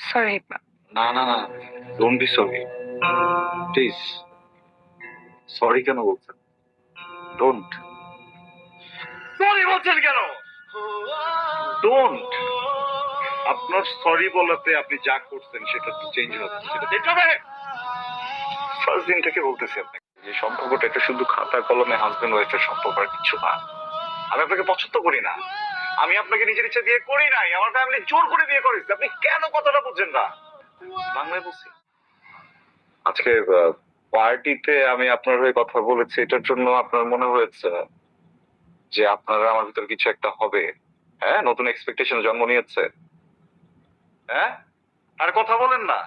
Sorry. না না না, don't be sorry please. Sorry কেন বলছেন? ডোন্ট। সরি বলছেন কেন? ডোন্ট। আপনার সরি বলাতে আপনি যা করছেন সেটা তো চেঞ্জ হচ্ছে, সেটা দেখতে হবে। ফার্স্ট দিন থেকে বলতেছি আপনাকে যে সম্পর্কটা এটা শুধু খাতা কলমে হাজবেন্ড ওয়াইফের সম্পর্ক, আর কিছু না। আমি আপনাকে পছন্দ করি না, আমি আপনাকে নিজের ইচ্ছা দিয়ে করি নাই, আমার ফ্যামিলি জোর করে বিয়ে করেছে। আপনি কেন কথাটা বুঝছেন না? বাংলায় বলছি। আজকে পার্টিতে আমি আপনার হয়ে কথা বলেছি, এটার জন্য আপনার মনে হয়েছে যে আপনারা আমার ভিতর কিছু একটা হবে? হ্যাঁ, নতুন এক্সপেকটেশন জন্ম নিয়েছে। হ্যাঁ, আর কথা বলেন না।